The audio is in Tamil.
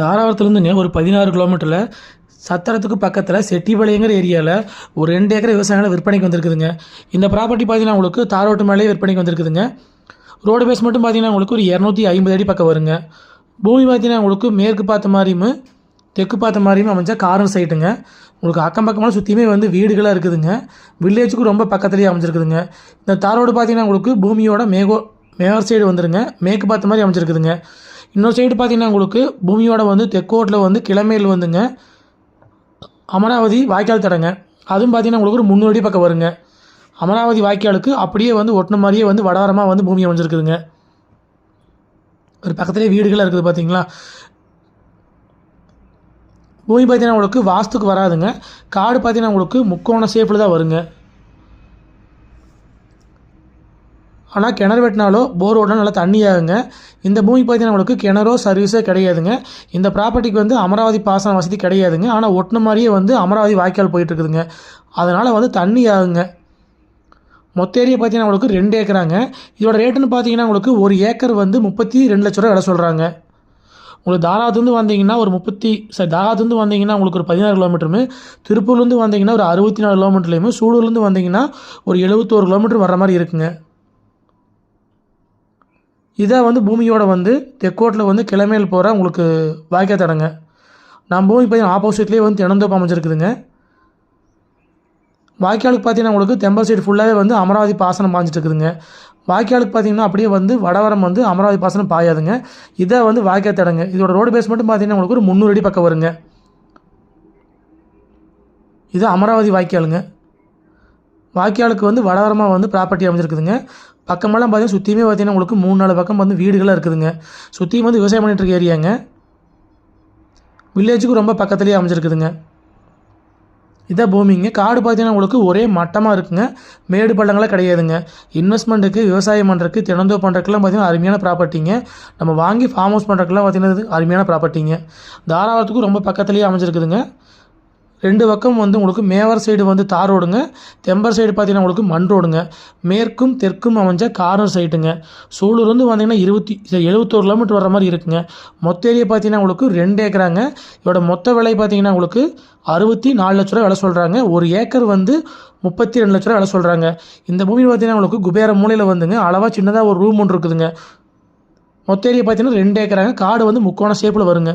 தாராபுரத்துலேருந்துங்க ஒரு 16 கிலோமீட்டரில் சத்திரத்துக்கு பக்கத்தில் செட்டிபாளையங்கிற ஏரியாவில் ஒரு 2 ஏக்கர் விவசாயம் விற்பனைக்கு வந்திருக்குதுங்க. இந்த ப்ராப்பர்ட்டி பார்த்தீங்கன்னா உங்களுக்கு தார் ரோட்டு மேலேயே விற்பனைக்கு வந்திருக்குதுங்க. ரோடு பேஸ் மட்டும் பார்த்தீங்கன்னா உங்களுக்கு ஒரு 250 அடி பக்கம் வருங்க. பூமி பார்த்தீங்கன்னா உங்களுக்கு மேற்கு பார்த்த மாதிரியும் தெற்கு பார்த்த மாதிரியும் அமைஞ்ச கார்னர் சைட்டுங்க. உங்களுக்கு அக்கம் பக்கமாக சுற்றியுமே வந்து வீடுகளாக இருக்குதுங்க. வில்லேஜுக்கு ரொம்ப பக்கத்துலேயே அமைஞ்சிருக்குதுங்க. இந்த தார் ரோடு பார்த்தீங்கன்னா உங்களுக்கு பூமியோட மேவர் சைடு வந்துருங்க. மேற்கு பார்த்த மாதிரி அமைஞ்சிருக்குதுங்க. இன்னொரு சைடு பார்த்தீங்கன்னா உங்களுக்கு பூமியோட வந்து தெற்கோட்டில் வந்து கிழமையில் வந்துங்க அமராவதி வாய்க்கால் தடங்க. அதுவும் பார்த்தீங்கன்னா உங்களுக்கு ஒரு 300 அடி பக்கம் வருங்க. அமராவதி வாய்க்காலுக்கு அப்படியே வந்து ஒட்டின மாதிரியே வந்து வடவரமாக வந்து பூமி அமைஞ்சிருக்குதுங்க. ஒரு பக்கத்துலேயே வீடுகளாக இருக்குது பார்த்தீங்களா. பூமி பார்த்தீங்கன்னா உங்களுக்கு வாஸ்துக்கு வராதுங்க. காடு பார்த்தீங்கன்னா உங்களுக்கு முக்கோண ஷேப்பில் தான் வருங்க. ஆனால் கிணறு வெட்டினாலோ போர் ஓட்டினா நல்லா தண்ணி ஆகுங்க. இந்த பூமி பார்த்தீங்கன்னா உங்களுக்கு கிணறோ சர்வீஸோ கிடையாதுங்க. இந்த ப்ராப்பர்ட்டிக்கு வந்து அமராவதி பாசன வசதி கிடையாதுங்க. ஆனால் ஒட்டின மாதிரியே வந்து அமராவதி வாய்க்கால் போயிட்டுருக்குதுங்க. அதனால் வந்து தண்ணி ஆகுங்க. மொத்த ஏரியா பார்த்தீங்கன்னா உங்களுக்கு 2 ஏக்கராங்க. இதோட ரேட்டுன்னு பார்த்தீங்கன்னா உங்களுக்கு ஒரு ஏக்கர் வந்து 32 லட்ச ரூபா விலை சொல்கிறாங்க. உங்களுக்கு தாராத்துலேருந்து வந்தீங்கன்னா தாராத்துலேருந்து வந்தீங்கன்னா உங்களுக்கு ஒரு 16 கிலோமீட்டருமே, திருப்பூர்லேருந்து வந்தீங்கன்னா ஒரு 64 கிலோமீட்டர்லேயுமே, சூலூர்லேருந்து வந்தீங்கன்னா ஒரு 71 கிலோமீட்டர் வர்ற மாதிரி இருக்குங்க. இதை வந்து பூமியோட வந்து தெற்கோட்டில் வந்து கிழமையில் போகிற உங்களுக்கு வாய்க்கால் தடங்க. நம்ம பூமி பார்த்தீங்கன்னா ஆப்போசிட்லேயே வந்து தினந்தோப்பு அமைஞ்சிருக்குதுங்க. வாய்க்காலுக்கு பார்த்தீங்கன்னா உங்களுக்கு தெம்பல் சைடு ஃபுல்லாகவே வந்து அமராவதி பாசனம் பாஞ்சிட்டு இருக்குதுங்க. வாய்க்காலுக்கு பார்த்தீங்கன்னா அப்படியே வந்து வடவரம் வந்து அமராவதி பாசனம் பாயாதுங்க. இதை வந்து வாய்க்கால் தடங்க. இதோட ரோடு பேஸ் மட்டும் பார்த்தீங்கன்னா உங்களுக்கு ஒரு 300 அடி பக்கம் வருங்க. இது அமராவதி வாய்க்காலுங்க. வாய்க்காலுக்கு வந்து வடவரமாக வந்து ப்ராப்பர்ட்டி அமைஞ்சிருக்குதுங்க. பக்கமெல்லாம் பார்த்தீங்கன்னா சுற்றியுமே பார்த்தீங்கன்னா உங்களுக்கு 3-4 பக்கம் வந்து வீடுகளாக இருக்குதுங்க. சுற்றியும் வந்து விவசாயம் பண்ணிட்டு இருக்க ஏரியாங்க. வில்லேஜுக்கு ரொம்ப பக்கத்துலேயே அமைஞ்சிருக்குதுங்க. இதான் பூமிங்க. காடு பார்த்தீங்கன்னா உங்களுக்கு ஒரே மட்டமாக இருக்குங்க. மேடு பள்ளங்களாம் கிடையாதுங்க. இன்வெஸ்ட்மெண்ட்டுக்கு விவசாயம் பண்ணுறதுக்கு தினந்தோ பண்ணுறதுக்குலாம் பார்த்தீங்கன்னா அருமையான ப்ராப்பர்ட்டிங்க. நம்ம வாங்கி ஃபார்ம் ஹவுஸ் பண்ணுறதுக்குலாம் பார்த்தீங்கன்னா அருமையான ப்ராப்பர்ட்டிங்க. தாராபுரத்துக்கும் ரொம்ப பக்கத்துலேயே அமைஞ்சிருக்குதுங்க. 2 பக்கம் வந்து உங்களுக்கு மேவர் சைடு வந்து தார் ரோடுங்க. தெம்பர் சைடு பார்த்தீங்கன்னா உங்களுக்கு மண் ரோடுங்க. மேற்கும் தெற்கும் அமைஞ்ச கார்னர் சைட்டுங்க. சூலூர் வந்து வந்தீங்கன்னா 71 கிலோமீட்டர் வர மாதிரி இருக்குங்க. மொத்த ஏரியா பார்த்தீங்கன்னா உங்களுக்கு 2 ஏக்கராங்க. இதோட மொத்த விலை பார்த்தீங்கன்னா உங்களுக்கு 64 லட்ச ரூபா விலை சொல்கிறாங்க. ஒரு ஏக்கர் வந்து 32 லட்ச ரூபா விலை சொல்கிறாங்க. இந்த பூமி பார்த்தீங்கன்னா உங்களுக்கு குபேர மூலையில் வந்துங்க அளவாக சின்னதாக ஒரு ரூம் ஒன்று இருக்குதுங்க. மொத்த ஏரியா பார்த்தீங்கன்னா 2 ஏக்கராங்க. காடு வந்து முக்கோண ஷேப்பில் வருங்க.